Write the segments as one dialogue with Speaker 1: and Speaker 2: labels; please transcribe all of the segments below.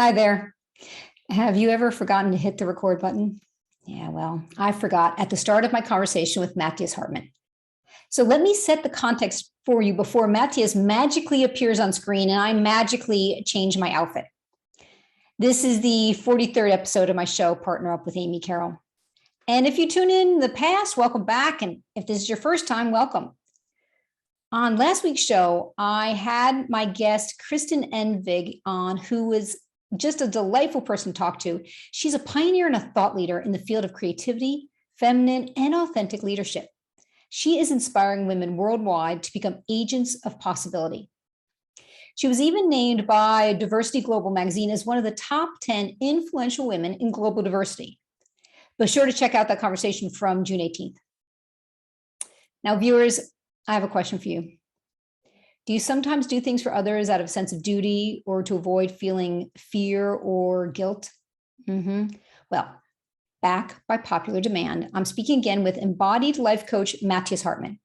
Speaker 1: Hi there. Have you ever forgotten to hit the record button? Yeah, well, I forgot at the start of my conversation with Matthias Hartmann. So let me set the context for you before Matthias magically appears on screen and I magically change my outfit. This is the 43rd episode of my show, Partner Up with Amy Carroll. And if you tune in the past, welcome back. And if this is your first time, welcome. On last week's show, I had my guest, Kristen Envig, on, who was just a delightful person to talk to. She's a pioneer and a thought leader in the field of creativity, feminine, and authentic leadership. She is inspiring women worldwide to become agents of possibility. She was even named by Diversity Global magazine as one of the top 10 influential women in global diversity. Be sure to check out that conversation from June 18th. Now, viewers, I have a question for you. Do you sometimes do things for others out of a sense of duty or to avoid feeling fear or guilt? Well, back by popular demand, I'm speaking again with embodied life coach Matthias Hartmann.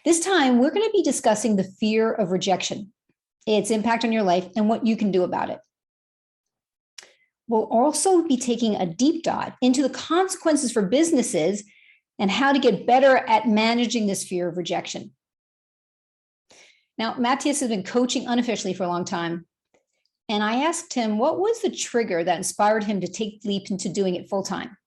Speaker 1: This time, we're going to be discussing the fear of rejection, its impact on your life, and what you can do about it. We'll also be taking a deep dive into the consequences for businesses and how to get better at managing this fear of rejection. Now, Matthias has been coaching unofficially for a long time, and I asked him what was the trigger that inspired him to take the leap into doing it full time.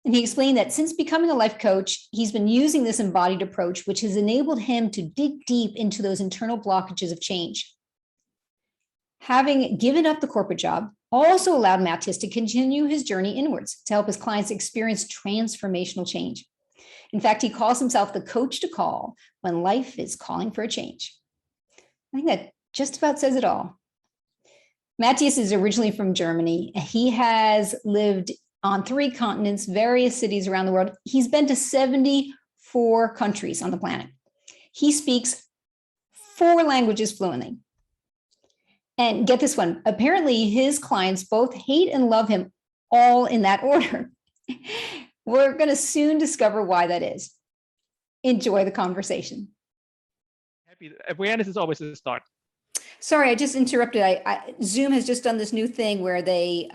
Speaker 1: And he explained that since becoming a life coach, he's been using this embodied approach, which has enabled him to dig deep into those internal blockages of change. Having given up the corporate job also allowed Matthias to continue his journey inwards to help his clients experience transformational change. In fact, he calls himself the coach to call when life is calling for a change. I think that just about says it all. Matthias is originally from Germany. He has lived on 3 continents, various cities around the world. He's been to 74 countries on the planet. He speaks 4 languages fluently. And get this one, apparently his clients both hate and love him, all in that order. We're going to soon discover why that is. Enjoy the conversation.
Speaker 2: Awareness is always a start.
Speaker 1: Sorry, I just interrupted. Zoom has just done this new thing where they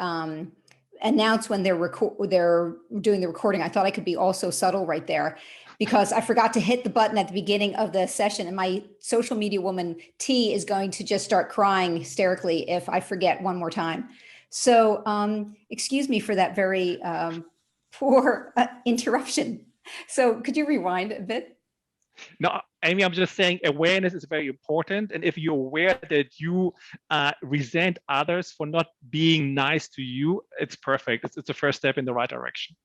Speaker 1: announce when they're doing the recording. I thought I could be also subtle right there because I forgot to hit the button at the beginning of the session, and my social media woman T is going to just start crying hysterically if I forget one more time. So excuse me for that very poor interruption. So could you rewind a bit?
Speaker 2: No, Amy, I'm just saying awareness is very important. And if you're aware that you resent others for not being nice to you, it's perfect. It's the first step in the right direction.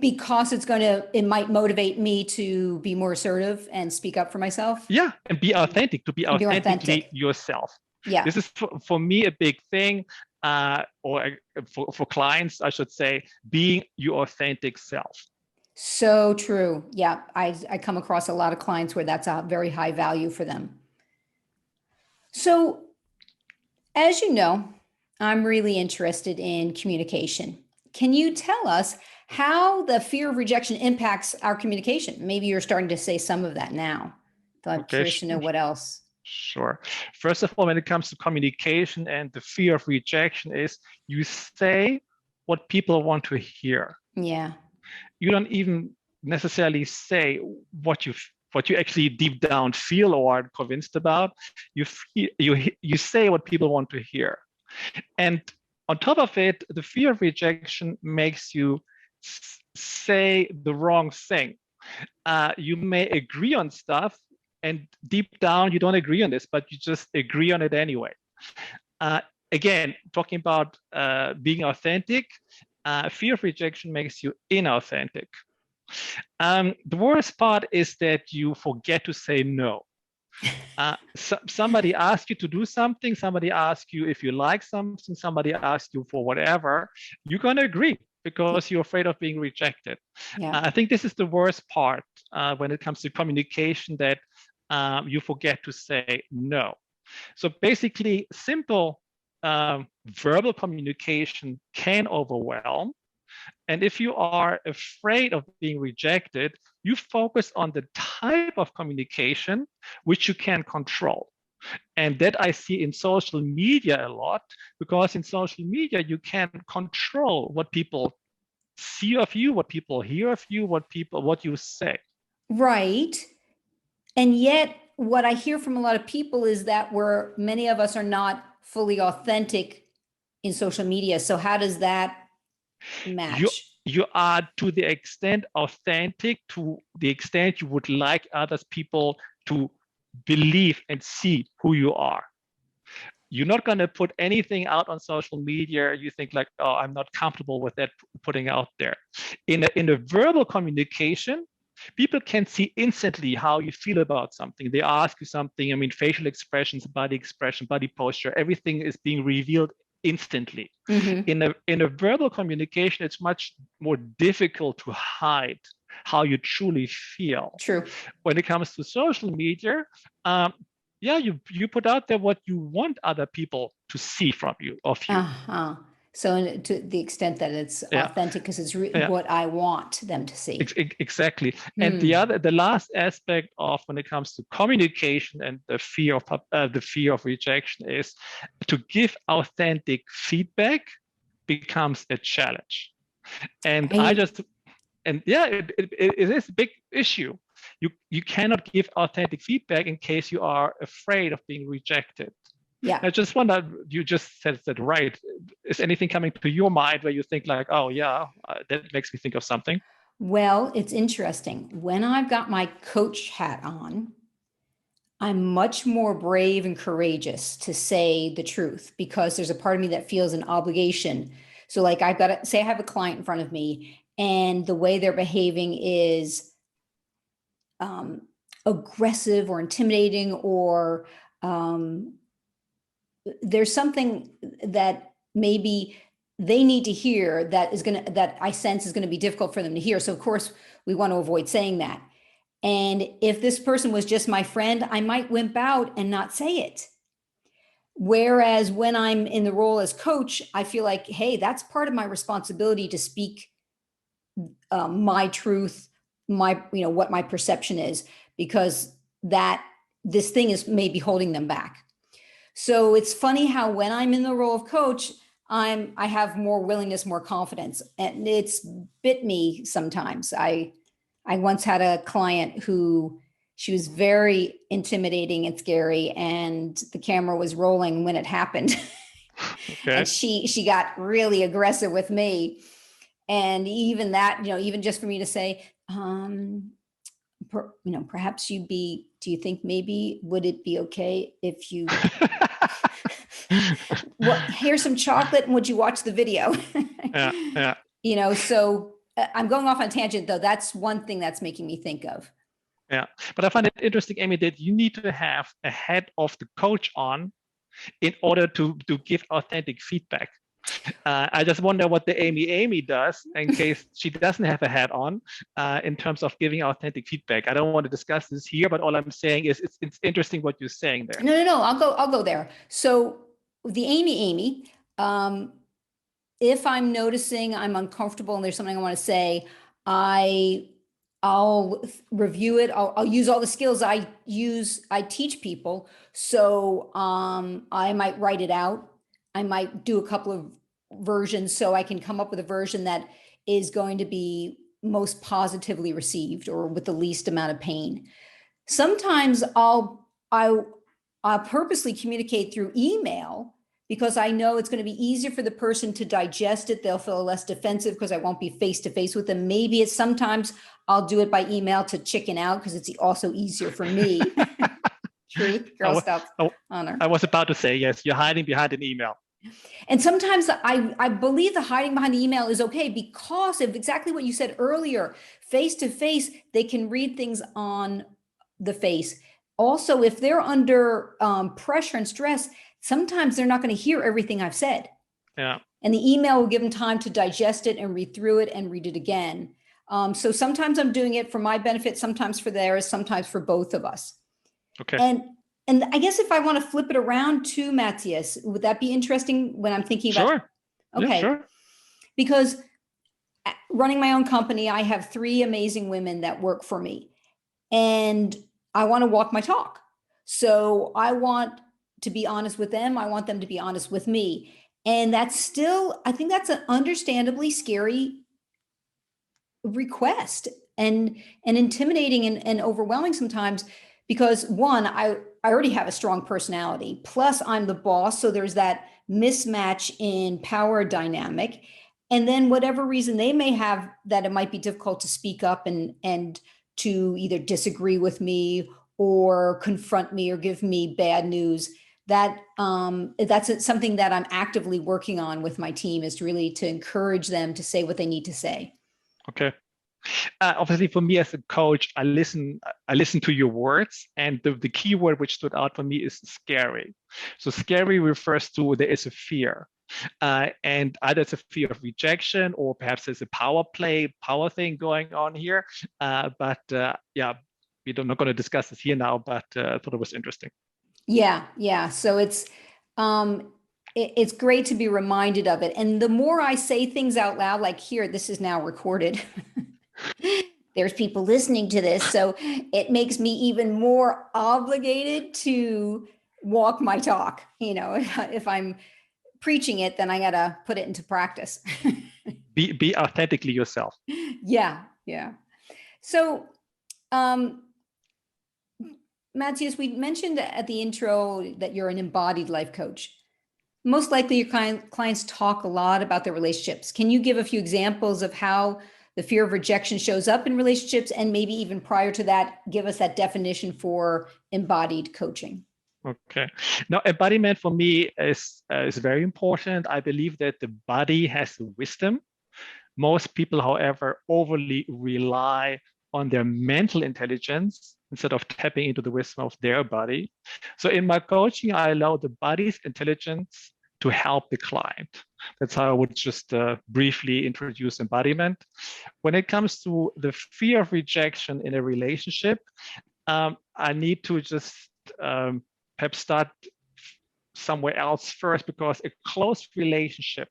Speaker 1: Because it might motivate me to be more assertive and speak up for myself.
Speaker 2: Yeah, and be authentic, to be authentically yourself.
Speaker 1: Yeah.
Speaker 2: This is for me a big thing, or for clients, I should say, being your authentic self.
Speaker 1: So true. Yeah, I come across a lot of clients where that's a very high value for them. So, as you know, I'm really interested in communication. Can you tell us how the fear of rejection impacts our communication? Maybe you're starting to say some of that now. So I'm curious to know what else.
Speaker 2: Sure. First of all, when it comes to communication and the fear of rejection is you say what people want to hear.
Speaker 1: Yeah.
Speaker 2: You don't even necessarily say what you actually deep down feel or are convinced about. You say what people want to hear. And on top of it, the fear of rejection makes you say the wrong thing. You may agree on stuff, and deep down, you don't agree on this, but you just agree on it anyway. Again, talking about being authentic, fear of rejection makes you inauthentic. The worst part is that you forget to say no. Somebody asks you to do something, somebody asks you if you like something, somebody asks you for whatever, you're going to agree because you're afraid of being rejected. Yeah. I think this is the worst part when it comes to communication, that you forget to say no. So basically, simple verbal communication can overwhelm. And if you are afraid of being rejected, you focus on the type of communication which you can control. And that I see in social media a lot, because in social media, you can control what people see of you, what people hear of you, what you say.
Speaker 1: Right. And yet, what I hear from a lot of people is that many of us are not fully authentic in social media. So how does that
Speaker 2: You
Speaker 1: match?
Speaker 2: you are to the extent authentic, to the extent you would like others people to believe and see who you are. You're not going to put anything out on social media you think like, oh, I'm not comfortable with that putting out there. In a verbal communication, people can see instantly how you feel about something. They ask you something. I mean, facial expressions, body expression, body posture, everything is being revealed instantly.
Speaker 1: Mm-hmm.
Speaker 2: In a verbal communication, it's much more difficult to hide how you truly feel.
Speaker 1: True.
Speaker 2: When it comes to social media, yeah, you put out there what you want other people to see from you, of you.
Speaker 1: Uh-huh. So to the extent that it's
Speaker 2: Yeah,
Speaker 1: authentic, because it's
Speaker 2: yeah,
Speaker 1: what I want them to see.
Speaker 2: exactly. And
Speaker 1: Hmm.
Speaker 2: the last aspect of when it comes to communication and the fear of rejection is to give authentic feedback becomes a challenge. And I
Speaker 1: Right.
Speaker 2: just and yeah, it is a big issue. You cannot give authentic feedback in case you are afraid of being rejected.
Speaker 1: Yeah.
Speaker 2: I just wonder, you just said that right. Is anything coming to your mind where you think like, oh yeah, that makes me think of something?
Speaker 1: Well, it's interesting. When I've got my coach hat on, I'm much more brave and courageous to say the truth because there's a part of me that feels an obligation. So, like, I've got to say, I have a client in front of me, and the way they're behaving is um, aggressive or intimidating, or um, there's something that maybe they need to hear that I sense is going to be difficult for them to hear. So, of course, we want to avoid saying that. And if this person was just my friend, I might wimp out and not say it. Whereas when I'm in the role as coach, I feel like, hey, that's part of my responsibility to speak my truth, what my perception is, because that this thing is maybe holding them back. So it's funny how when I'm in the role of coach, I have more willingness, more confidence, and it's bit me sometimes. I once had a client who she was very intimidating and scary, and the camera was rolling when it happened.
Speaker 2: Okay.
Speaker 1: And she got really aggressive with me. And even that, even just for me to say, perhaps do you think maybe would it be okay if you well, here's some chocolate and would you watch the video?
Speaker 2: Yeah, yeah.
Speaker 1: So I'm going off on a tangent though. That's one thing that's making me think of.
Speaker 2: Yeah, but I find it interesting, Amy, that you need to have a head of the coach on in order to give authentic feedback. I just wonder what the Amy does in case she doesn't have a hat on in terms of giving authentic feedback. I don't want to discuss this here, but all I'm saying is it's interesting what you're saying there.
Speaker 1: No. I'll go there. So the Amy, if I'm noticing I'm uncomfortable and there's something I want to say, I'll review it. I'll use all the skills I teach people. So I might write it out. I might do a couple of versions so I can come up with a version that is going to be most positively received or with the least amount of pain. Sometimes I'll purposely communicate through email because I know it's going to be easier for the person to digest it. They'll feel less defensive because I won't be face to face with them. Maybe it's sometimes I'll do it by email to chicken out because it's also easier for me. Truth, Girl Stuff, Honor.
Speaker 2: I was about to say, yes, you're hiding behind an email.
Speaker 1: And sometimes I believe the hiding behind the email is okay because of exactly what you said earlier. Face to face, they can read things on the face. Also, if they're under pressure and stress, sometimes they're not going to hear everything I've said.
Speaker 2: Yeah.
Speaker 1: And the email will give them time to digest it and read through it and read it again. So sometimes I'm doing it for my benefit, sometimes for theirs, sometimes for both of us.
Speaker 2: Okay.
Speaker 1: And I guess if I want to flip it around to Matthias, would that be interesting when I'm thinking about?
Speaker 2: Sure.
Speaker 1: Okay.
Speaker 2: Yeah, sure.
Speaker 1: Because running my own company, I have 3 amazing women that work for me. And I want to walk my talk. So I want to be honest with them. I want them to be honest with me. And that's still, I think that's an understandably scary request and intimidating and overwhelming sometimes, because one, I already have a strong personality, plus I'm the boss, so there's that mismatch in power dynamic. And then whatever reason they may have, that it might be difficult to speak up and to either disagree with me or confront me or give me bad news. That's something that I'm actively working on with my team, is really to encourage them to say what they need to say.
Speaker 2: Okay. Obviously, for me as a coach, I listen to your words, and the key word which stood out for me is scary. So scary refers to there is a fear, and either it's a fear of rejection, or perhaps there's a power thing going on here. But yeah, we're not going to discuss this here now, but I thought it was interesting.
Speaker 1: Yeah. So it's great to be reminded of it. And the more I say things out loud, like here, this is now recorded. There's people listening to this, so it makes me even more obligated to walk my talk. If I'm preaching it, then I gotta put it into practice.
Speaker 2: Be authentically yourself.
Speaker 1: Yeah. So, Matthias, we mentioned at the intro that you're an embodied life coach. Most likely your clients talk a lot about their relationships. Can you give a few examples of how the fear of rejection shows up in relationships, and maybe even prior to that, give us that definition for embodied coaching?
Speaker 2: Okay. Now, embodiment for me is very important. I believe that the body has the wisdom. Most people, however, overly rely on their mental intelligence instead of tapping into the wisdom of their body. So in my coaching, I allow the body's intelligence to help the client. That's how I would just briefly introduce embodiment. When it comes to the fear of rejection in a relationship, I need to just perhaps start somewhere else first, because a close relationship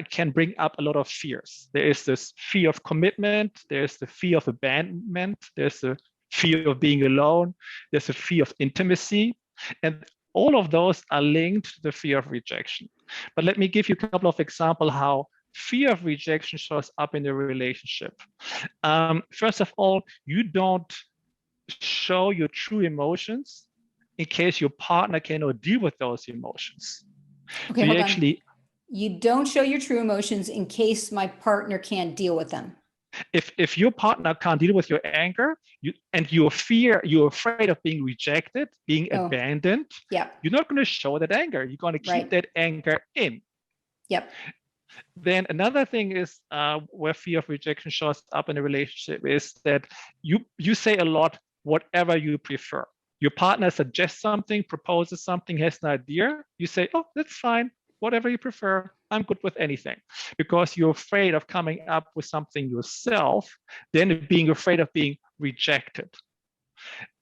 Speaker 2: can bring up a lot of fears. There is this fear of commitment, there's the fear of abandonment, there's the fear of being alone, there's a fear of intimacy, and all of those are linked to the fear of rejection. But let me give you a couple of examples how fear of rejection shows up in a relationship. First of all, you don't show your true emotions in case your partner cannot deal with those emotions.
Speaker 1: Okay,
Speaker 2: so
Speaker 1: hold on. You don't show your true emotions in case my partner can't deal with them.
Speaker 2: If your partner can't deal with your anger, you're afraid of being rejected, being abandoned,
Speaker 1: yeah,
Speaker 2: you're not going to show that anger. You're going to keep that anger in.
Speaker 1: Yep.
Speaker 2: Then another thing is where fear of rejection shows up in a relationship is that you say a lot, whatever you prefer. Your partner suggests something, proposes something, has an idea. You say, oh, that's fine. Whatever you prefer. I'm good with anything. Because you're afraid of coming up with something yourself, then being afraid of being rejected.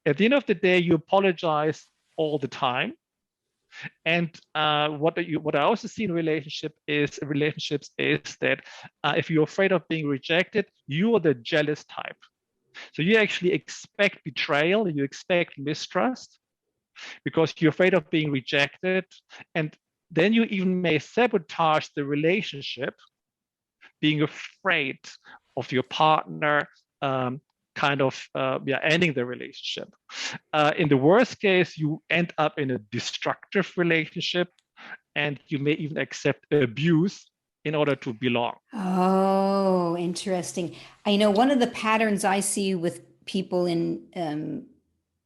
Speaker 2: At the end of the day, you apologize all the time. And what I also see in relationships is that if you're afraid of being rejected, you are the jealous type. So you actually expect betrayal, you expect mistrust, because you're afraid of being rejected. And then you even may sabotage the relationship, being afraid of your partner ending the relationship. In the worst case, you end up in a destructive relationship, and you may even accept abuse in order to belong.
Speaker 1: Oh, interesting. I know one of the patterns I see with people in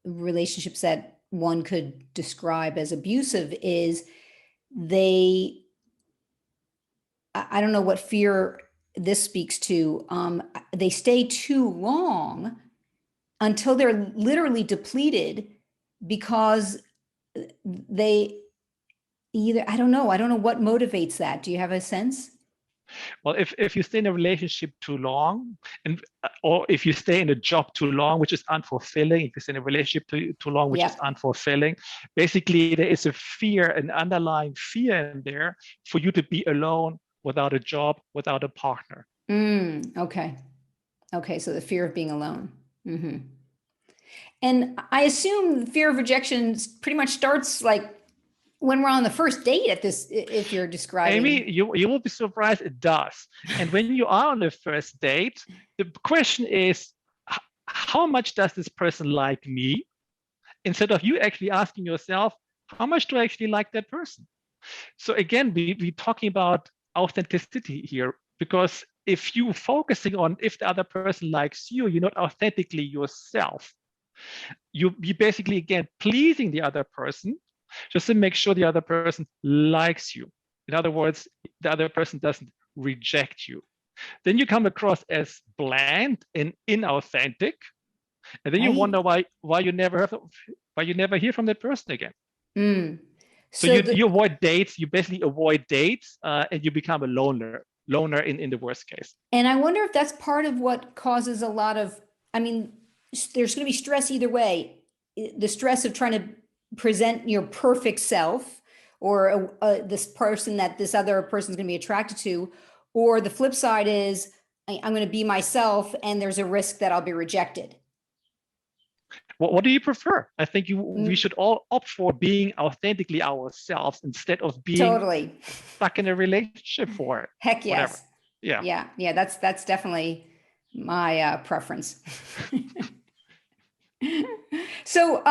Speaker 1: relationships that one could describe as abusive is I don't know what fear this speaks to. They stay too long until they're literally depleted, because they I don't know what motivates that. Do you have a sense?
Speaker 2: Well, if you stay in a relationship too long, or if you stay in a job too long, which is unfulfilling, if you stay in a relationship too long, which is unfulfilling, basically there is an underlying fear in there for you to be alone without a job, without a partner.
Speaker 1: Okay. So the fear of being alone. Mm-hmm. And I assume fear of rejection pretty much starts like when we're on the first date at this, if you're describing.
Speaker 2: Amy, you will be surprised, it does. And when you are on the first date, the question is, how much does this person like me? Instead of you actually asking yourself, how much do I actually like that person? So again, we're talking about authenticity here, because if you're focusing on if the other person likes you, you're not authentically yourself. You're basically, again, pleasing the other person just to make sure the other person likes you. In other words, the other person doesn't reject you. Then you come across as bland and inauthentic, and then you wonder why you never hear from that person again.
Speaker 1: Mm.
Speaker 2: So you avoid dates. You basically avoid dates, and you become a loner in the worst case.
Speaker 1: And I wonder if that's part of what causes a lot of, I mean, there's going to be stress either way. The stress of trying to present your perfect self, or this person that this other person is going to be attracted to, or the flip side is I'm going to be myself and there's a risk that I'll be rejected.
Speaker 2: What do you prefer? I think we should all opt for being authentically ourselves instead of being stuck in a relationship for it.
Speaker 1: Heck yes.
Speaker 2: Whatever.
Speaker 1: Yeah. That's definitely my preference. So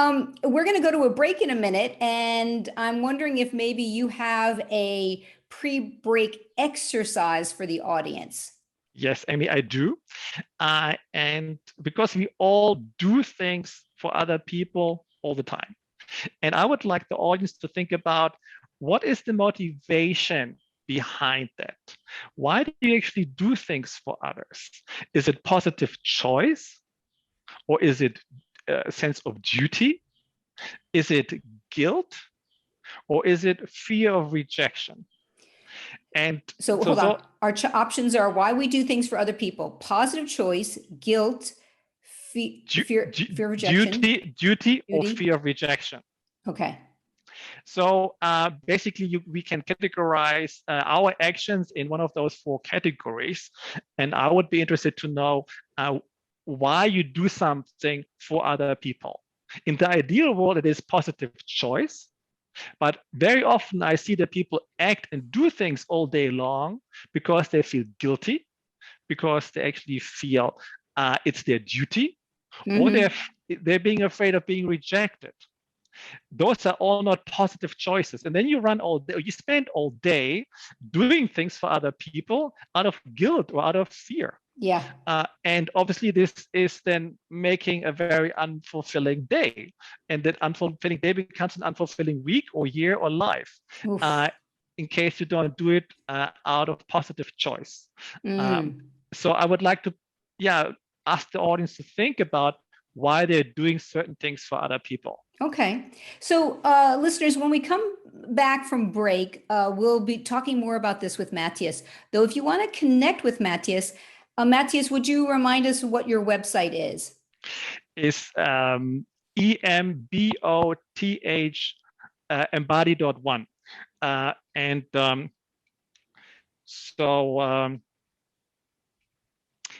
Speaker 1: we're going to go to a break in a minute, and I'm wondering if maybe you have a pre-break exercise for the audience.
Speaker 2: Yes, Amy, I do. And because we all do things for other people all the time. And I would like the audience to think about, what is the motivation behind that? Why do you actually do things for others? Is it positive choice? Or is it a sense of duty? Is it guilt? Or is it fear of rejection? And
Speaker 1: so hold on. Our options are why we do things for other people: positive choice, guilt, fear of rejection,
Speaker 2: duty, or fear of rejection.
Speaker 1: Okay.
Speaker 2: So basically, we can categorize our actions in one of those four categories. And I would be interested to know why you do something for other people. In the ideal world, it is positive choice. But very often I see that people act and do things all day long because they feel guilty, because they actually feel it's their duty, or they're being afraid of being rejected. Those are all not positive choices. And then you run all day, you spend all day doing things for other people out of guilt or out of fear.
Speaker 1: Yeah.
Speaker 2: And obviously this is then making a very unfulfilling day. And that unfulfilling day becomes an unfulfilling week or year or life, in case you don't do it out of positive choice. So I would like to, ask the audience to think about why they're doing certain things for other people.
Speaker 1: Okay. So listeners, when we come back from break, we'll be talking more about this with Matthias. Though if you want to connect with Matthias, Matthias, would you remind us what your website is?
Speaker 2: It's EMBOTH embodied.one.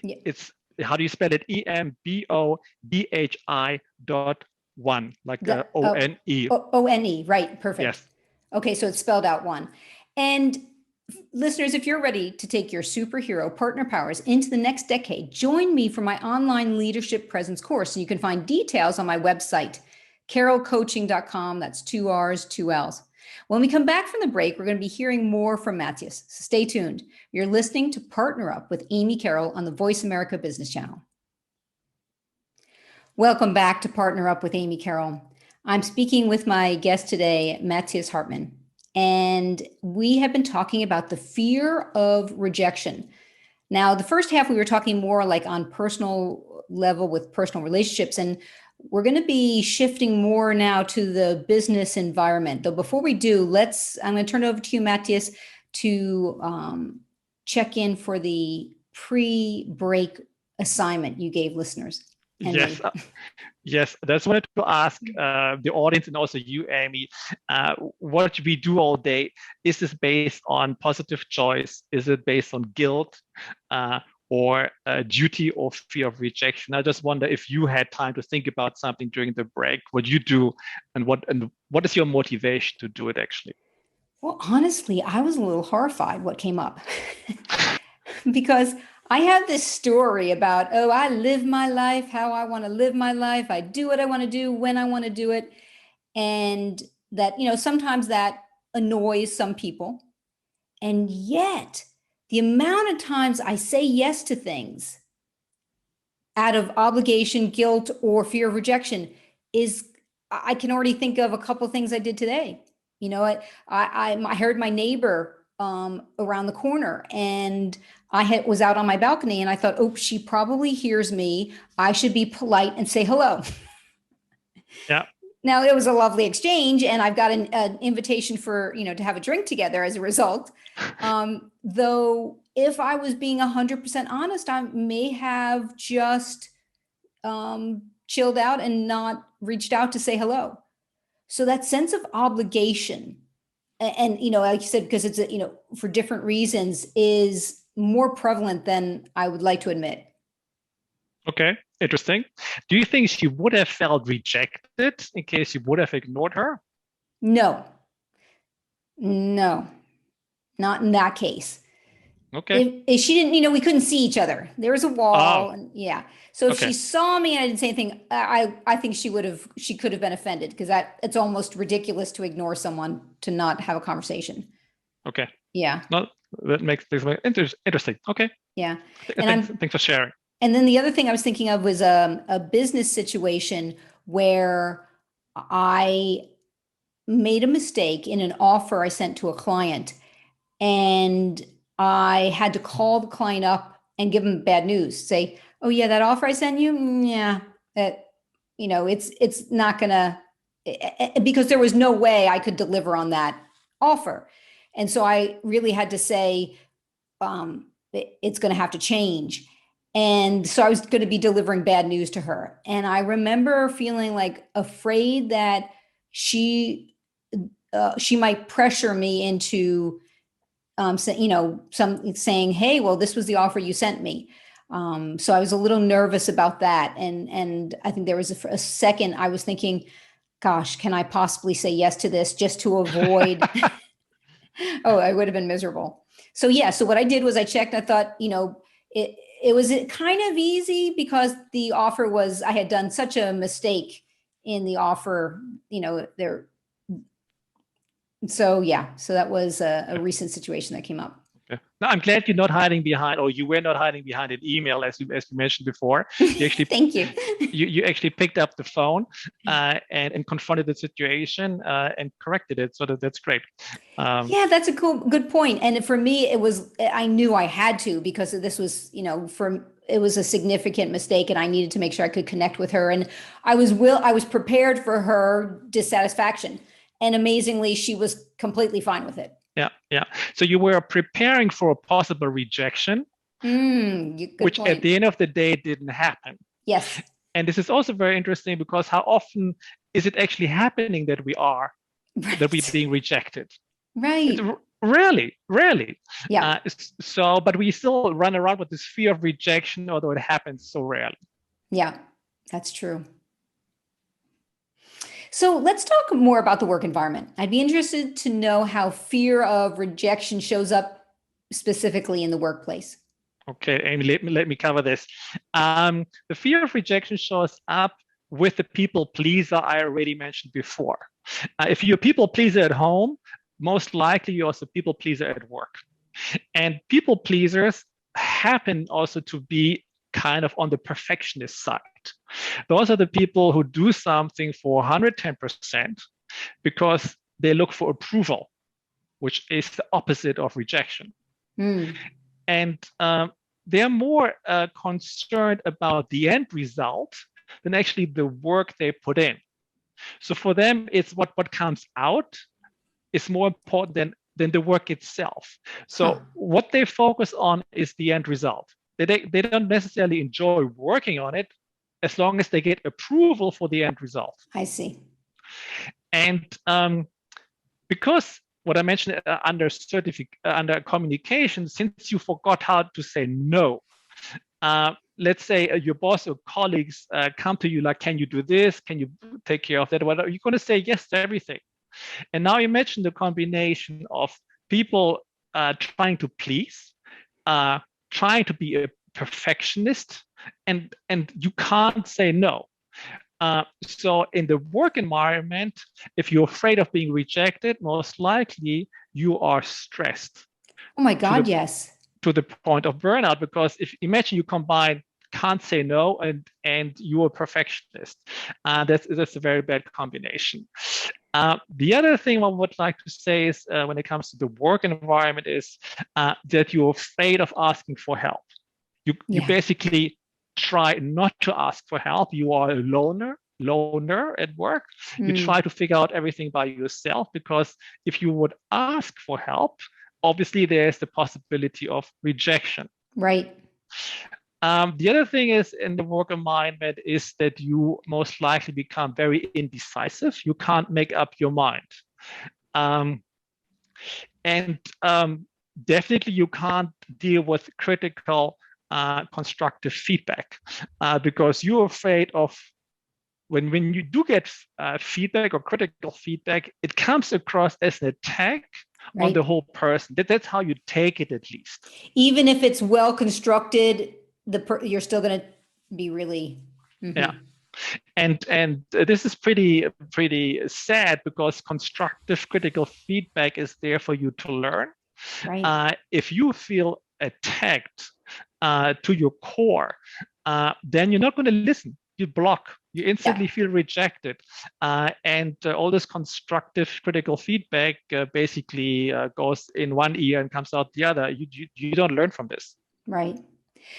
Speaker 2: It's, how do you spell it? EMBODHI.one, like the ONE.
Speaker 1: ONE, right, perfect.
Speaker 2: Yes.
Speaker 1: Okay, so it's spelled out one. And listeners, if you're ready to take your superhero partner powers into the next decade, join me for my online leadership presence course. And you can find details on my website, carrollcoaching.com. That's 2 R's, 2 L's. When we come back from the break, we're going to be hearing more from Matthias. So stay tuned. You're listening to Partner Up with Amy Carroll on the Voice America Business Channel. Welcome back to Partner Up with Amy Carroll. I'm speaking with my guest today, Matthias Hartmann. And we have been talking about the fear of rejection. Now, the first half, we were talking more like on personal level with personal relationships, and we're going to be shifting more now to the business environment. Though before we do, I'm going to turn it over to you, Matthias, to check in for the pre-break assignment you gave listeners.
Speaker 2: Yes, I just wanted to ask the audience and also you, Amy, what we do all day, is this based on positive choice? Is it based on guilt? or duty or fear of rejection. I just wonder if you had time to think about something during the break, what you do, and what is your motivation to do it actually?
Speaker 1: Well, honestly, I was a little horrified what came up because I have this story about, oh, I live my life how I want to live my life. I do what I want to do when I want to do it. And that, sometimes that annoys some people. And yet, the amount of times I say yes to things out of obligation, guilt, or fear of rejection is, I can already think of a couple of things I did today. I heard my neighbor around the corner, and was out on my balcony, and I thought, oh, she probably hears me. I should be polite and say hello.
Speaker 2: Yeah.
Speaker 1: Now, it was a lovely exchange, and I've got an invitation for, to have a drink together as a result. Though if I was being 100% honest, I may have just chilled out and not reached out to say hello. So that sense of obligation, and, like you said, because it's, for different reasons, is more prevalent than I would like to admit.
Speaker 2: Okay, interesting. Do you think she would have felt rejected in case you would have ignored her?
Speaker 1: No, not in that case.
Speaker 2: Okay.
Speaker 1: If she didn't, we couldn't see each other. There was a wall, and yeah. So if she saw me and I didn't say anything, I think she could have been offended, because it's almost ridiculous to ignore someone to not have a conversation.
Speaker 2: Okay.
Speaker 1: Yeah.
Speaker 2: No, that makes this interesting. Okay.
Speaker 1: Yeah.
Speaker 2: Thanks for sharing.
Speaker 1: And then the other thing I was thinking of was a business situation where I made a mistake in an offer I sent to a client, and I had to call the client up and give them bad news. Say, oh yeah, that offer I sent you, yeah, it's not gonna, because there was no way I could deliver on that offer. And so I really had to say, it's going to have to change. And so I was going to be delivering bad news to her. And I remember feeling like afraid that she might pressure me into, saying, hey, well, this was the offer you sent me. So I was a little nervous about that. And I think there was a second I was thinking, gosh, can I possibly say yes to this just to avoid? Oh, I would have been miserable. So yeah. So what I did was I checked. I thought, it was kind of easy, because the offer was, I had done such a mistake in the offer, there. So yeah, so that was a recent situation that came up.
Speaker 2: Okay. Now, I'm glad you're not hiding behind, or you were not hiding behind an email, as you mentioned before. You actually,
Speaker 1: thank you.
Speaker 2: You actually picked up the phone and confronted the situation and corrected it. So that's great.
Speaker 1: Yeah, that's a good point. And for me, I knew I had to, because this was, it was a significant mistake, and I needed to make sure I could connect with her. And I was prepared for her dissatisfaction. And amazingly, she was completely fine with it.
Speaker 2: Yeah. So you were preparing for a possible rejection, which
Speaker 1: point.
Speaker 2: At the end of the day didn't happen.
Speaker 1: Yes.
Speaker 2: And this is also very interesting, because how often is it actually happening that we're being rejected?
Speaker 1: Right.
Speaker 2: Rarely.
Speaker 1: Yeah.
Speaker 2: But we still run around with this fear of rejection, although it happens so rarely.
Speaker 1: Yeah, that's true. So let's talk more about the work environment. I'd be interested to know how fear of rejection shows up specifically in the workplace.
Speaker 2: Okay, Amy, let me cover this. The fear of rejection shows up with the people pleaser I already mentioned before. If you're a people pleaser at home, most likely you're also a people pleaser at work. And people pleasers happen also to be kind of on the perfectionist side. Those are the people who do something for 110% because they look for approval, which is the opposite of rejection. And they're more concerned about the end result than actually the work they put in. So for them, it's what comes out is more important than the work itself. So what they focus on is the end result. They don't necessarily enjoy working on it as long as they get approval for the end result.
Speaker 1: I see.
Speaker 2: And because what I mentioned under communication, since you forgot how to say no, Let's say your boss or colleagues come to you like, can you do this? Can you take care of that? Whatever. You're going to say yes to everything. And now imagine the combination of people trying to please, trying to be a perfectionist, and you can't say no. So in the work environment, if you're afraid of being rejected, most likely you are stressed.
Speaker 1: Oh my God, yes.
Speaker 2: To the point of burnout, because if imagine you combine can't say no and you're a perfectionist, that's a very bad combination. The other thing I would like to say is when it comes to the work environment is that you're afraid of asking for help. You basically try not to ask for help. You are a loner at work. You try to figure out everything by yourself, because if you would ask for help, obviously there's the possibility of rejection.
Speaker 1: Right.
Speaker 2: The other thing is in the work environment is that you most likely become very indecisive. You can't make up your mind. Definitely you can't deal with critical, constructive feedback because you're afraid of when you do get feedback or critical feedback, it comes across as an attack on the whole person. That's how you take it, at least.
Speaker 1: Even if it's well constructed, you're still going to be really.
Speaker 2: Yeah. And this is pretty sad, because constructive critical feedback is there for you to learn. Right. If you feel attacked to your core, then you're not going to listen. You block. You instantly feel rejected. And all this constructive critical feedback basically goes in one ear and comes out the other. You don't learn from this.
Speaker 1: Right.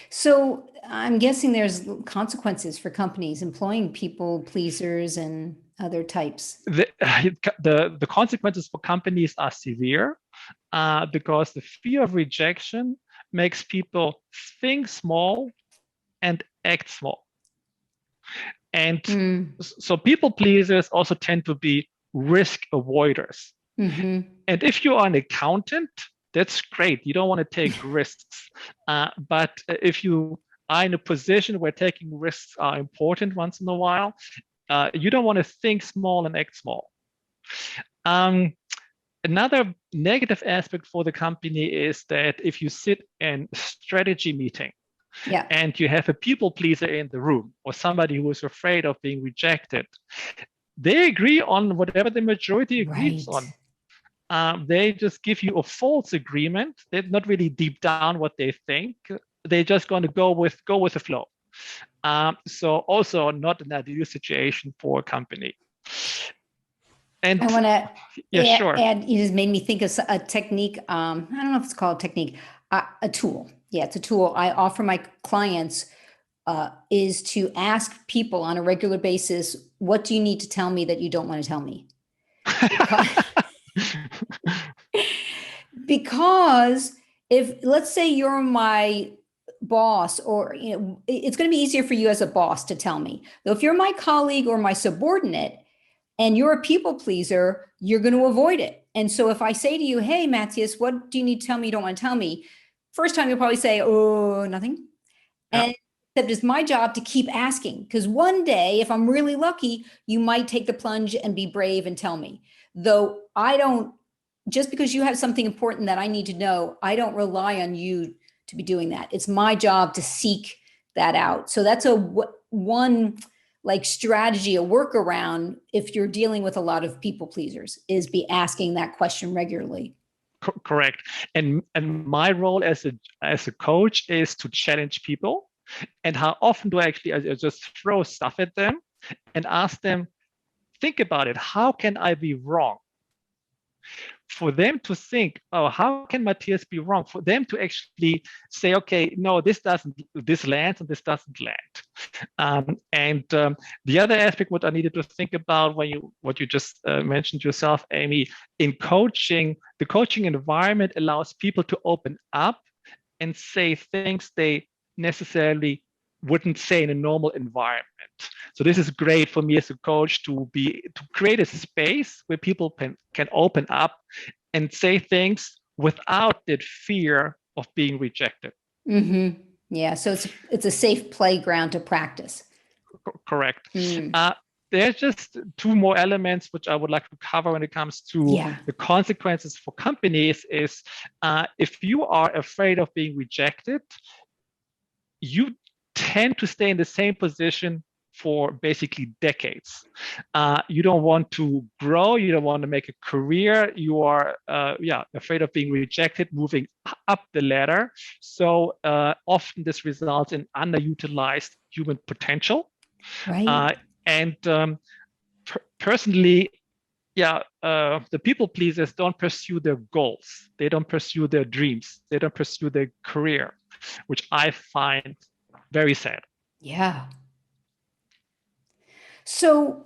Speaker 1: So I'm guessing there's consequences for companies employing people pleasers and other types.
Speaker 2: The consequences for companies are severe because the fear of rejection makes people think small and act small. And so people pleasers also tend to be risk avoiders. And if you are an accountant, that's great. You don't want to take risks. But if you are in a position where taking risks are important once in a while, you don't want to think small and act small. Another negative aspect for the company is that if you sit in a strategy meeting and you have a people pleaser in the room or somebody who is afraid of being rejected, they agree on whatever the majority agrees on. They just give you a false agreement. They're not really deep down what they think. They're just going to go with the flow. So also not an ideal situation for a company. And
Speaker 1: I want to
Speaker 2: sure.
Speaker 1: add, you just made me think of a technique. I don't know if it's called a technique, a tool. Yeah, it's a tool I offer my clients is to ask people on a regular basis, what do you need to tell me that you don't want to tell me? Because if, let's say you're my boss, or it's going to be easier for you as a boss to tell me. Though if you're my colleague or my subordinate and you're a people pleaser, you're going to avoid it. And so if I say to you, hey, Matthias, what do you need to tell me you don't want to tell me? First time you'll probably say, oh, nothing. And except it's my job to keep asking, because one day, if I'm really lucky, you might take the plunge and be brave and tell me. Though I don't, just because you have something important that I need to know, I don't rely on you to be doing that. It's my job to seek that out. So that's one like strategy, a workaround if you're dealing with a lot of people pleasers, is be asking that question regularly.
Speaker 2: Correct. And my role as a coach is to challenge people. And how often do I just throw stuff at them and ask them, think about it. How can I be wrong? For them to think, oh, how can Matthias be wrong? For them to actually say, okay, no, this lands and this doesn't land. The other aspect, what I needed to think about what you just mentioned yourself, Amy, in coaching, the coaching environment allows people to open up and say things they necessarily wouldn't say in a normal environment. So this is great for me as a coach to create a space where people can open up and say things without that fear of being rejected.
Speaker 1: Mm-hmm. Yeah. So it's a safe playground to practice.
Speaker 2: Correct.
Speaker 1: Mm.
Speaker 2: There's just two more elements which I would like to cover when it comes to
Speaker 1: Yeah.
Speaker 2: the consequences for companies is if you are afraid of being rejected, you tend to stay in the same position for basically decades. You don't want to grow. You don't want to make a career. You are, afraid of being rejected, moving up the ladder. So often this results in underutilized human potential.
Speaker 1: Right.
Speaker 2: And personally, the people pleasers don't pursue their goals. They don't pursue their dreams. They don't pursue their career, which I find very sad.
Speaker 1: Yeah. So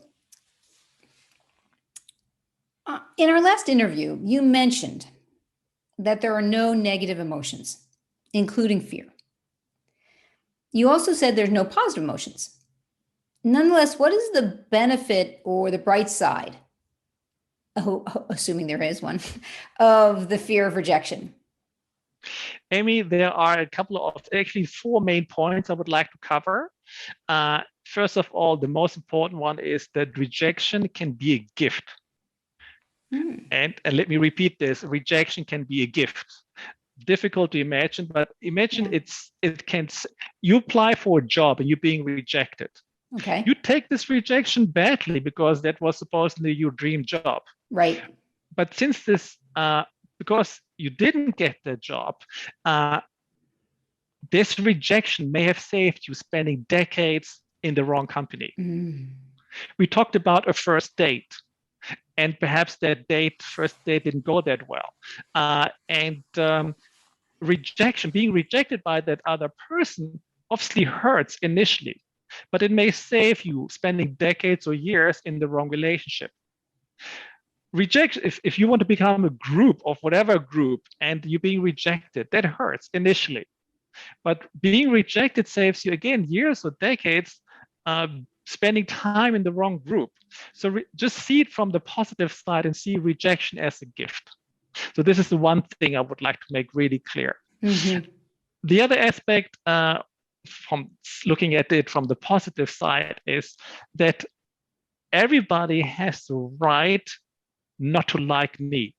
Speaker 1: in our last interview, you mentioned that there are no negative emotions, including fear. You also said there's no positive emotions. Nonetheless, what is the benefit or the bright side, assuming there is one, of the fear of rejection?
Speaker 2: Amy, there are a couple of actually four main points I would like to cover. First of all, the most important one is that rejection can be a gift. And let me repeat this, rejection can be a gift. Difficult to imagine, but imagine you apply for a job and you're being rejected.
Speaker 1: Okay.
Speaker 2: You take this rejection badly because that was supposedly your dream job.
Speaker 1: Right.
Speaker 2: But since because you didn't get the job, this rejection may have saved you spending decades in the wrong company. We talked about a first date, and perhaps that first date didn't go that well. Rejection, being rejected by that other person obviously hurts initially, but it may save you spending decades or years in the wrong relationship. Rejection, if you want to become a group of whatever group and you're being rejected, that hurts initially. But being rejected saves you, again, years or decades spending time in the wrong group. So just see it from the positive side and see rejection as a gift. So this is the one thing I would like to make really clear. The other aspect from looking at it from the positive side is that everybody has the right not to like me.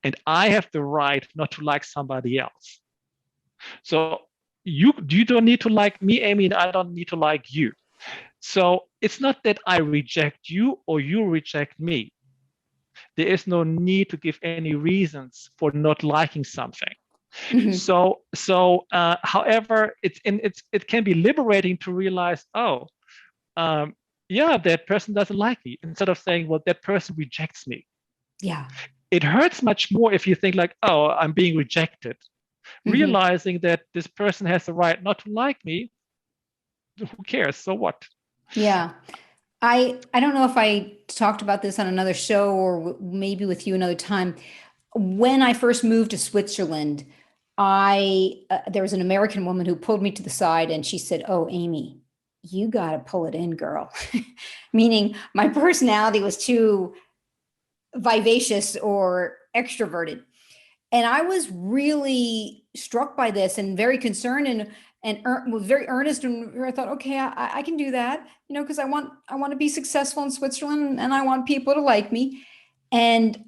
Speaker 2: And I have the right not to like somebody else. So you don't need to like me, Amy, and I don't need to like you. So it's not that I reject you or you reject me. There is no need to give any reasons for not liking something. So however, it can be liberating to realize, that person doesn't like me, instead of saying, well, that person rejects me.
Speaker 1: Yeah.
Speaker 2: It hurts much more if you think like, oh, I'm being rejected. Realizing that this person has the right not to like me, who cares? So what?
Speaker 1: Yeah. I don't know if I talked about this on another show or maybe with you another time. When I first moved to Switzerland, there was an American woman who pulled me to the side and she said, "Oh, Amy, you got to pull it in, girl." Meaning my personality was too vivacious or extroverted. And I was really struck by this and very concerned and was very earnest. And I thought, okay, I can do that, because I want to be successful in Switzerland and I want people to like me. And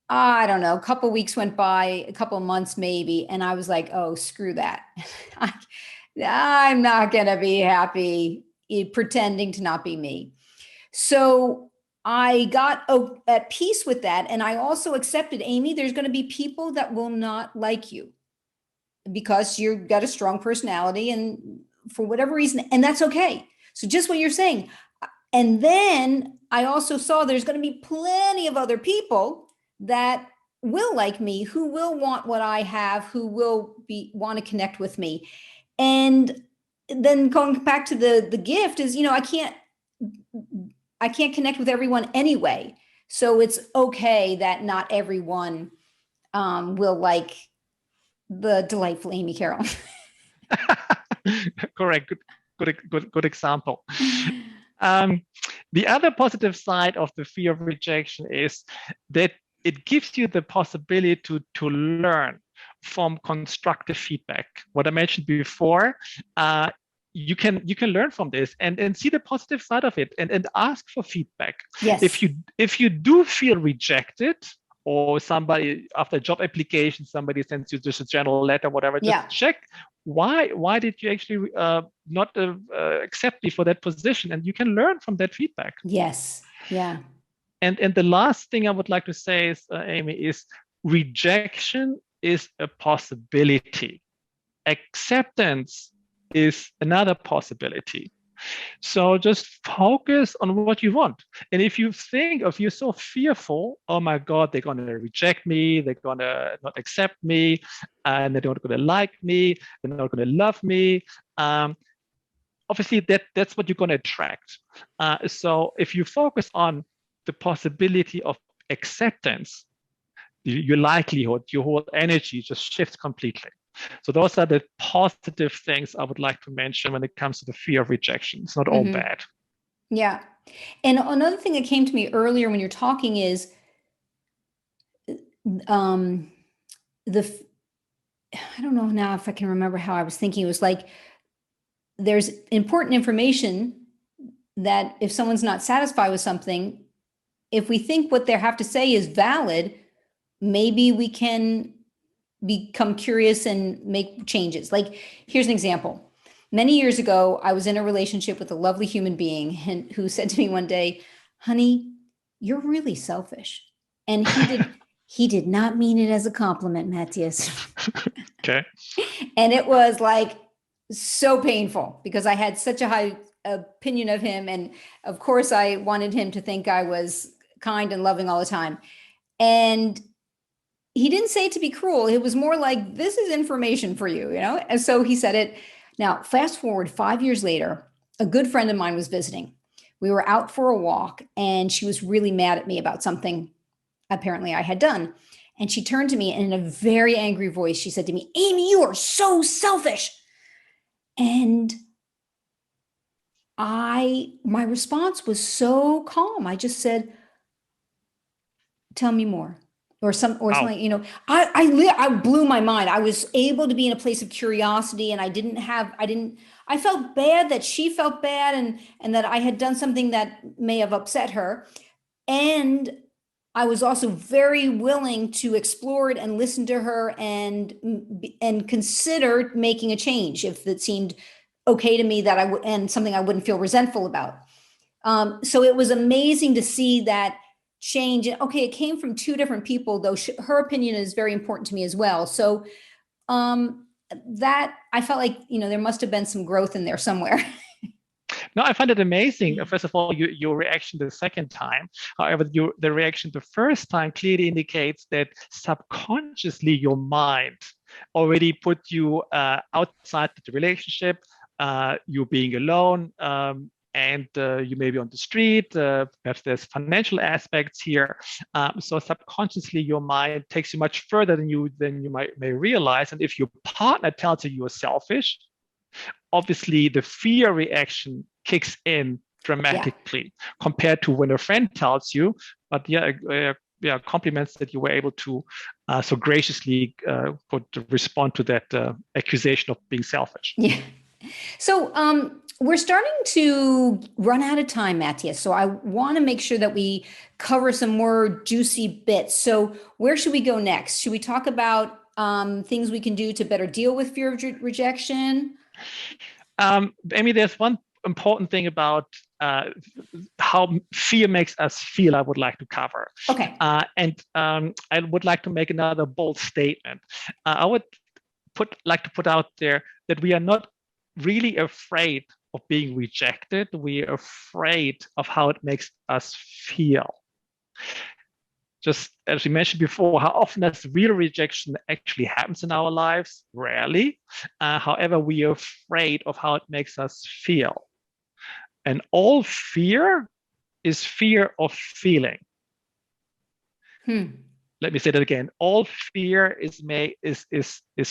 Speaker 1: I don't know, a couple of weeks went by, a couple of months maybe, and I was like, oh, screw that. I'm not going to be happy pretending to not be me. So I got at peace with that. And I also accepted, Amy, there's going to be people that will not like you because you've got a strong personality and for whatever reason, and that's okay. So just what you're saying. And then I also saw there's going to be plenty of other people that will like me, who will want what I have, who will want to connect with me. And then going back to the gift is, I can't connect with everyone anyway. So it's okay that not everyone will like the delightful Amy Carroll.
Speaker 2: Correct. Good example. The other positive side of the fear of rejection is that it gives you the possibility to learn from constructive feedback. What I mentioned before, you can learn from this and see the positive side of it and ask for feedback.
Speaker 1: Yes.
Speaker 2: If you do feel rejected, or somebody after a job application, somebody sends you just a general letter, whatever, just check why did you actually not accept me for that position, and you can learn from that feedback.
Speaker 1: Yes. Yeah.
Speaker 2: And the last thing I would like to say is, Amy, is rejection is a possibility. Acceptance is another possibility. So just focus on what you want. And if you think, if you're so fearful, oh my God, they're going to reject me, they're going to not accept me, and they're not going to like me, they're not going to love me. Obviously, that's what you're going to attract. So if you focus on the possibility of acceptance, your likelihood, your whole energy just shifts completely. So those are the positive things I would like to mention when it comes to the fear of rejection. It's not all bad.
Speaker 1: Yeah. And another thing that came to me earlier when you're talking is I don't know now if I can remember how I was thinking. It was like, there's important information that if someone's not satisfied with something, if we think what they have to say is valid, maybe we can become curious and make changes. Like, here's an example. Many years ago, I was in a relationship with a lovely human being who said to me one day, honey, you're really selfish. And he did not mean it as a compliment, Matthias.
Speaker 2: Okay.
Speaker 1: And it was like so painful because I had such a high opinion of him. And of course, I wanted him to think I was kind and loving all the time. And he didn't say it to be cruel. It was more like, this is information for you, you know? And so he said it. Now, fast forward 5 years later, a good friend of mine was visiting. We were out for a walk and she was really mad at me about something apparently I had done. And she turned to me and in a very angry voice, she said to me, Amy, you are so selfish. And my response was so calm. I just said, tell me more. Or something, you know, I blew my mind. I was able to be in a place of curiosity, and I felt bad that she felt bad, and that I had done something that may have upset her. And I was also very willing to explore it and listen to her and consider making a change if it seemed okay to me, that and something I wouldn't feel resentful about. So it was amazing to see that change. Okay, it came from two different people, though her opinion is very important to me as well. So that I felt like, you know, there must have been some growth in there somewhere.
Speaker 2: No, I find it amazing. First of all, your reaction the second time. However, the reaction the first time clearly indicates that subconsciously your mind already put you outside the relationship, you being alone, and you may be on the street, perhaps there's financial aspects here. So subconsciously, your mind takes you much further than you may realize. And if your partner tells you are selfish, obviously the fear reaction kicks in dramatically compared to when a friend tells you, but compliments that you were able to so graciously respond to that accusation of being selfish.
Speaker 1: Yeah. So we're starting to run out of time, Matthias. So I want to make sure that we cover some more juicy bits. So where should we go next? Should we talk about things we can do to better deal with fear of rejection?
Speaker 2: Amy, there's one important thing about how fear makes us feel I would like to cover.
Speaker 1: Okay.
Speaker 2: And I would like to make another bold statement. I would like to put out there that we are not really afraid of being rejected. We are afraid of how it makes us feel. Just as we mentioned before, how often does real rejection actually happens in our lives? Rarely. However, we are afraid of how it makes us feel. And all fear is fear of feeling. Let me say that again. All fear is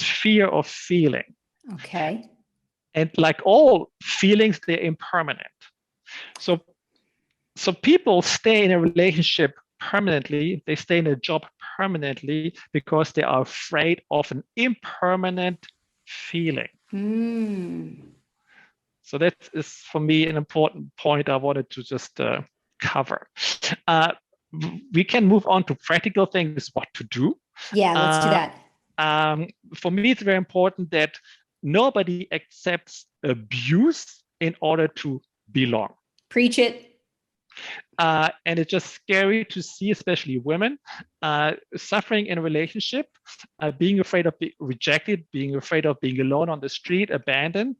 Speaker 2: fear of feeling.
Speaker 1: Okay.
Speaker 2: And like all feelings, they're impermanent. So people stay in a relationship permanently. They stay in a job permanently because they are afraid of an impermanent feeling. So that is, for me, an important point I wanted to just cover. We can move on to practical things, what to do.
Speaker 1: Yeah, let's do that.
Speaker 2: For me, it's very important that nobody accepts abuse in order to belong.
Speaker 1: Preach it.
Speaker 2: And it's just scary to see, especially women, suffering in a relationship, being afraid of being rejected, being afraid of being alone on the street, abandoned,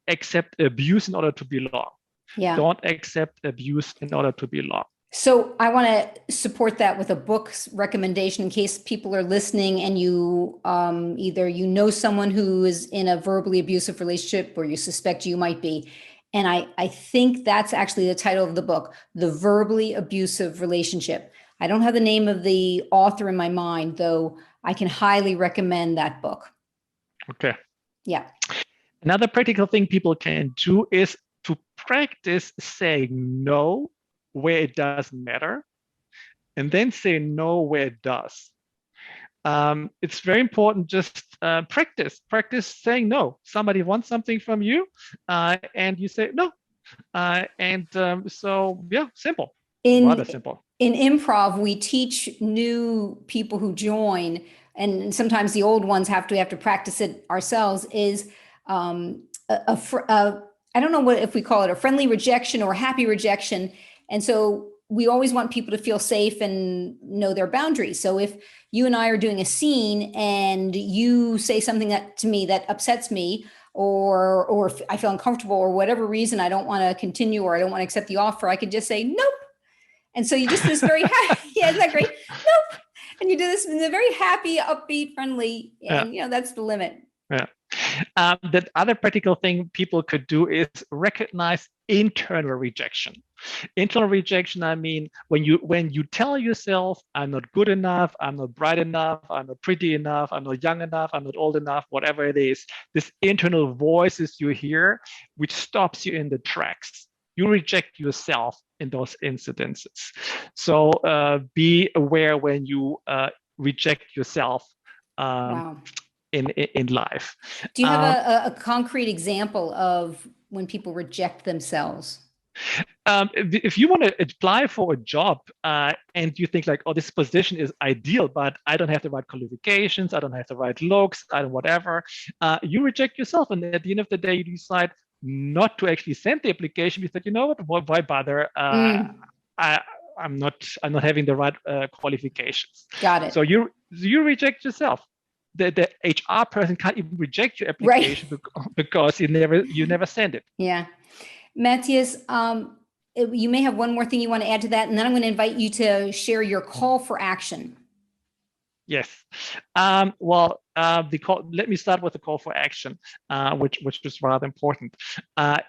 Speaker 2: accept abuse in order to belong.
Speaker 1: Yeah.
Speaker 2: Don't accept abuse in order to belong.
Speaker 1: So I want to support that with a book's recommendation in case people are listening and you either you know someone who is in a verbally abusive relationship or you suspect you might be. And I think that's actually the title of the book, The Verbally Abusive Relationship. I don't have the name of the author in my mind, though I can highly recommend that book.
Speaker 2: Okay.
Speaker 1: Yeah.
Speaker 2: Another practical thing people can do is to practice saying no where it doesn't matter, and then say no where it does. It's very important, just practice saying no. Somebody wants something from you, and you say no. So yeah, simple, rather simple.
Speaker 1: In improv, we teach new people who join, and sometimes the old ones have to practice it ourselves, is I don't know if we call it a friendly rejection or happy rejection. And so we always want people to feel safe and know their boundaries. So if you and I are doing a scene and you say something to me that upsets me, or if I feel uncomfortable, or whatever reason I don't want to continue or I don't want to accept the offer, I could just say nope. And so you just this very happy, yeah, isn't that great? Nope. And you do this in a very happy, upbeat, friendly, and that's the limit.
Speaker 2: Yeah. The other practical thing people could do is recognize internal rejection. Internal rejection, I mean, when you tell yourself, I'm not good enough, I'm not bright enough, I'm not pretty enough, I'm not young enough, I'm not old enough, whatever it is, this internal voices you hear, which stops you in the tracks. You reject yourself in those incidences. So be aware when you reject yourself.
Speaker 1: Wow.
Speaker 2: In life.
Speaker 1: Do you have a concrete example of when people reject themselves?
Speaker 2: If you want to apply for a job and you think like, oh, this position is ideal, but I don't have the right qualifications, I don't have the right looks, I don't whatever, you reject yourself. And at the end of the day, you decide not to actually send the application because you know what, why bother? I'm not having the right qualifications.
Speaker 1: Got it.
Speaker 2: So you reject yourself. The HR person can't even reject your application, right, because you never send it.
Speaker 1: Yeah. Matthias, you may have one more thing you want to add to that, and then I'm going to invite you to share your call for action.
Speaker 2: Yes. Let me start with the call for action, which is rather important. I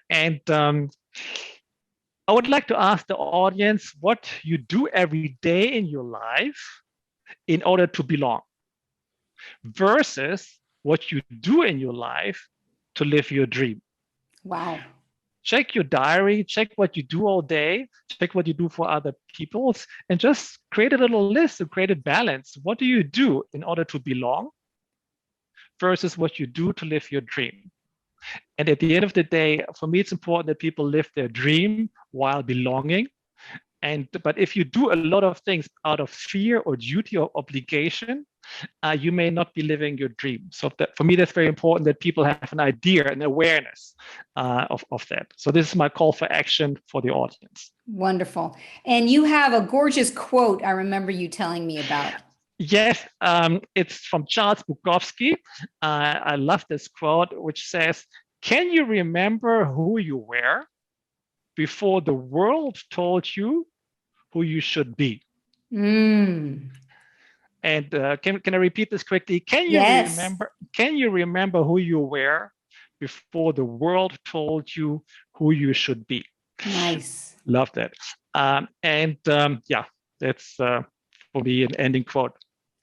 Speaker 2: would like to ask the audience what you do every day in your life in order to belong, versus what you do in your life to live your dream.
Speaker 1: Wow.
Speaker 2: Check your diary, check what you do all day, check what you do for other people, and just create a little list to create a balance. What do you do in order to belong versus what you do to live your dream? And at the end of the day, for me, it's important that people live their dream while belonging. But if you do a lot of things out of fear or duty or obligation, you may not be living your dream. So for me, that's very important that people have an idea, an awareness of that. So this is my call for action for the audience.
Speaker 1: Wonderful. And you have a gorgeous quote I remember you telling me about.
Speaker 2: Yes, it's from Charles Bukowski. I love this quote, which says, "Can you remember who you were before the world told you who you should be?" And can I repeat this quickly? Can you remember who you were before the world told you who you should be?
Speaker 1: Nice.
Speaker 2: Love that. That's for me an ending quote.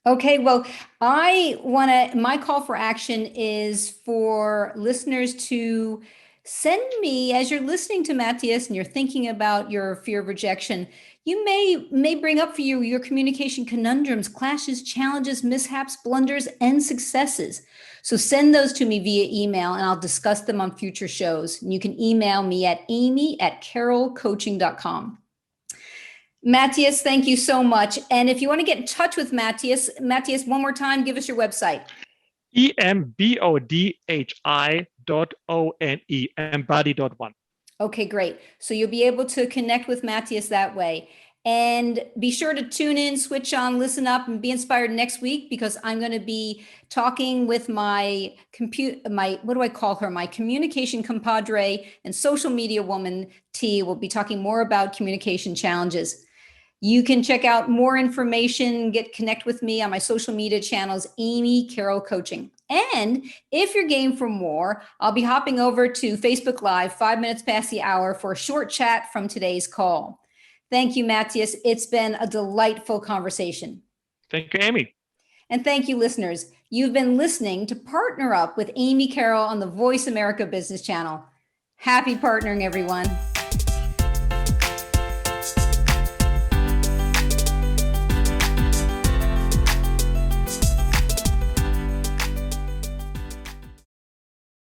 Speaker 1: Okay, well, my call for action is for listeners to send me, as you're listening to Matthias and you're thinking about your fear of rejection, You may bring up for you your communication conundrums, clashes, challenges, mishaps, blunders, and successes. So send those to me via email and I'll discuss them on future shows. And you can email me at amy@carrollcoaching.com. Matthias, thank you so much. And if you want to get in touch with Matthias, one more time, give us your website.
Speaker 2: embodhi.one, embody.one.
Speaker 1: Okay, great. So you'll be able to connect with Matthias that way. And be sure to tune in, switch on, listen up, and be inspired next week, because I'm going to be talking with my what do I call her? My communication compadre and social media woman, T. We'll be talking more about communication challenges. You can check out more information, connect with me on my social media channels, Amy Carroll Coaching. And if you're game for more, I'll be hopping over to Facebook Live 5 minutes past the hour for a short chat from today's call. Thank you, Matthias. It's been a delightful conversation.
Speaker 2: Thank you, Amy.
Speaker 1: And thank you, listeners. You've been listening to Partner Up with Amy Carroll on the Voice America Business Channel. Happy partnering, everyone.